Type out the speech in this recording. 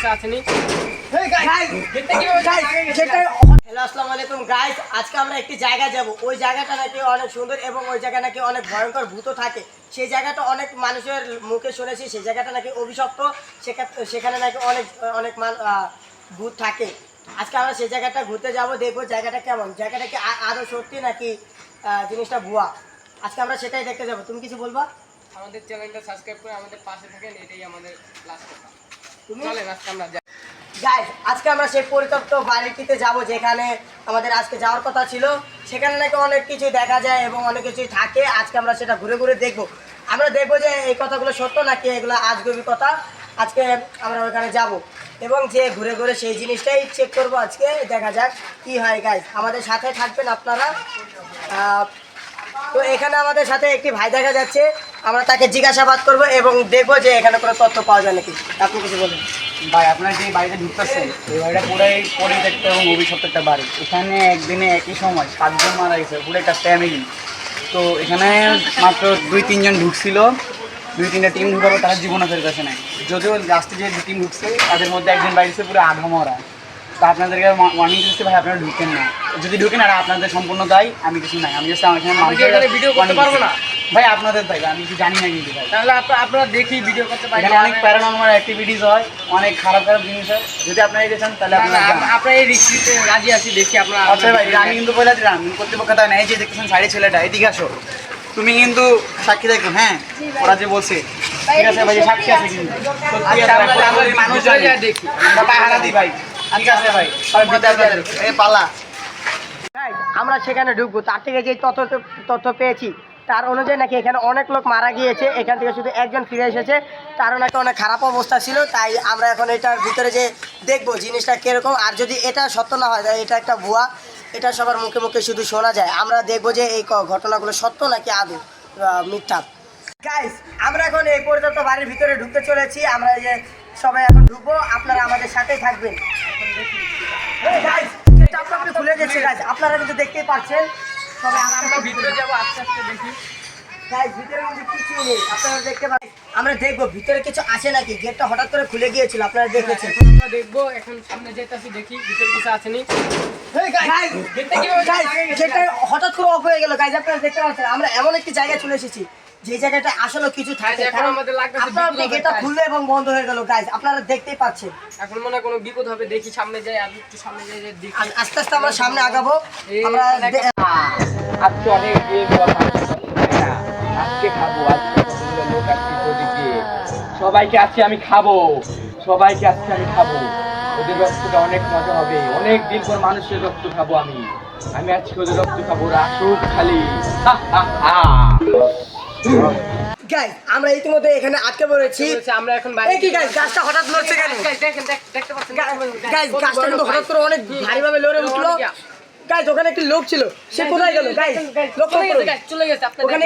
কিছু আসেনি। হ্যালো আসসালামু আলাইকুম গাইস, আজকে আমরা একটি জায়গা যাব। ওই জায়গাটা নাকি অনেক সুন্দর এবং ওই জায়গা নাকি অনেক ভয়ঙ্কর ভূতও থাকে। সেই জায়গাটা অনেক মানুষের মুখে শুনেছি, সেই জায়গাটা নাকি অভিশপ্ত। সেখানে নাকি অনেক অনেক ভূত থাকে। আজকে আমরা সেই জায়গাটা ঘুরতে যাব, দেখবো জায়গাটা কেমন, জায়গাটা কি আদৌ সত্যি নাকি জিনিসটা ভুয়া। আজকে আমরা সেটাই দেখতে যাব। তুমি কিছু বলবা? আমাদের চ্যানেলটা সাবস্ক্রাইব করে আমাদের পাশে থাকেন, এটাই আমাদের লাস্ট কথা। চলেন আজকে আমরা যাই। গাইস, আজকে আমরা সেই পরিত্যক্ত বাড়িটিতে যাব যেখানে আমাদের আজকে যাওয়ার কথা ছিল। সেখানে নাকি অনেক কিছু দেখা যায় এবং অনেক কিছুই থাকে। আজকে আমরা সেটা ঘুরে ঘুরে দেখব। আমরা দেখবো যে এই কথাগুলো সত্য নাকি এগুলো আজগুবি কথা। আজকে আমরা ওখানে যাব এবং যে ঘুরে ঘুরে সেই জিনিসটাই চেক করব। আজকে দেখা যাক কি হয়। গাইস, আমাদের সাথে থাকবেন আপনারা। তো এখানে আমাদের সাথে একটি ভাই দেখা যাচ্ছে, আমরা তাকে জিজ্ঞাসাবাদ করব এবং দেখবো যে এখানে কোনো তথ্য পাওয়া যায় নাকি। আপনি কিছু বলুন ভাই। আপনার যে বাড়িটা ঢুকতেছেন, এই বাড়িটা পুরাই পরিত্যক্ত এবং অভিশপ্ত একটা বাড়ি। এখানে একদিনে একই সময় 7 জন মারা গেছে, পুরো একটা ফ্যামিলি। তো এখানে মাত্র 2-3 জন ঢুকছিল, 2-3টা টিম ঢুকাবো, তারা জীবনে ফেরত আসে নাই। যদিও লাস্টে যে 2 টিম ঢুকছে তাদের মধ্যে একজন বাড়িছে পুরো আধা মরা। তো আপনাদেরকে ওয়ার্নিং দিচ্ছে ভাই, আপনারা ঢুকেন না। যদি ঢুকেন আর আপনাদের সম্পূর্ণ দায়ী, আমি কিছু নাই। আমি জাস্ট এখানে ভিডিও করতে পারবো না ভাই, আপনাদের দায়ী, আমি কিছু জানি না কিন্তু ভাই। তাহলে আপনারা দেখি ভিডিও করতে পারি। এখানে অনেক প্যারানর্মাল অ্যাক্টিভিটিস হয়, অনেক খারাপ খারাপ জিনিস হয়। যদি আপনারা এটা চান তাহলে আপনারা এই রিস্কিতে রাজি আছি, দেখি আপনারা। আচ্ছা ভাই, আমি কিন্তু বলে দিলাম কর্তৃপক্ষ তা নেই যে দেখতেছেন সাইডে ছেলেটা, এদিকে আসো। তুমি কিন্তু সাক্ষী দেখো, হ্যাঁ ওরা যে বলছে ঠিক আছে ভাই, সাক্ষী আছে কিন্তু সত্যি আছে। মানুষ দেখি পাহারা দিই ভাই, ঠিক আছে ভাই, পালা। আমরা সেখানে ঢুকবো। তার থেকে যে তথ্য পেয়েছি তার অনুযায়ী নাকি এখানে অনেক লোক মারা গিয়েছে, এখান থেকে শুধু একজন ফিরে এসেছে। তারও নাকি অনেক খারাপ অবস্থা ছিল। তাই আমরা এখন এটার ভিতরে যে দেখবো জিনিসটা কীরকম। আর যদি এটা সত্য না হয়, এটা একটা ভুয়া, এটা সবার মুখে মুখে শুধু শোনা যায়। আমরা দেখবো যে এই ঘটনাগুলো সত্য নাকি আদৌ মিথ্যা। গাইস, আমরা এখন এই পর্যন্ত বাড়ির ভিতরে ঢুকতে চলেছি। আমরা এই যে সবাই এখন ঢুকবো, আপনারা আমাদের সাথেই থাকবেন। আপনি খুলে গেছে গাইস, আপনারা কিন্তু দেখতেই পাচ্ছেন। সবাই আমরা ভিতরে যাবো, আস্তে আস্তে দেখি। গাইস, ভিতরে কিন্তু কিছু নেই, আপনারা দেখতে পাচ্ছেন। আমরা দেখবো ভিতরে কিছু আছে নাকি। গেটটা হঠাৎ করে খুলে গিয়েছিল, আপনারা দেখেছেন। এখন আমরা দেখবো, এখন সামনে যেতেছি, দেখি ভিতরে কিছু আসেনি। সেটা হঠাৎ করে অফ হয়ে গেল গাইস, আপনারা দেখতে পাচ্ছেন। আমরা এমন একটি জায়গায় চলে এসেছি যে জায়গাটা আসলে কিছু থাকে। এখন আমাদের লাগতেছে আপনারা গেটটা খুললো এবং বন্ধ হয়ে গেল গাইস, আপনারা দেখতেই পাচ্ছেন। এখন মনে হয় কোনো বিপদ হবে, দেখি সামনে যাই। আমি একটু সামনে যাই, দেখি। আস্তে আস্তে আমরা সামনে আগাবো। আমরা আজকে অনেক দিন পর আজকে খাবো, আজকে কতগুলো লোক আসছে ওদিকে, সবাইকে আজকে আমি খাবো, সবাইকে আজকে আমি খাবো। ওদের রক্তটা অনেক মজা হবে, অনেক দিন পর মানুষের রক্ত খাবো আমি আজকে ওদের রক্ত খাবো। ওরা আসুক খালি। গাইস, আমরা ইতিমধ্যে এখানে আটকে পড়েছি। আমরা এখন এই কি গাইস, গাছটা হঠাৎ লড়ছে কেন? দেখেন, দেখতে পাচ্ছেন গাইস, গাছটা কিন্তু হঠাৎ করে অনেক ভারীভাবে লড়ে উঠলো। গাইস, ওখানে একটি লোক ছিল, সে কোথায় গেল? গাইস, লক্ষ্য করুন, চলে গেছে। আপনার ওখানে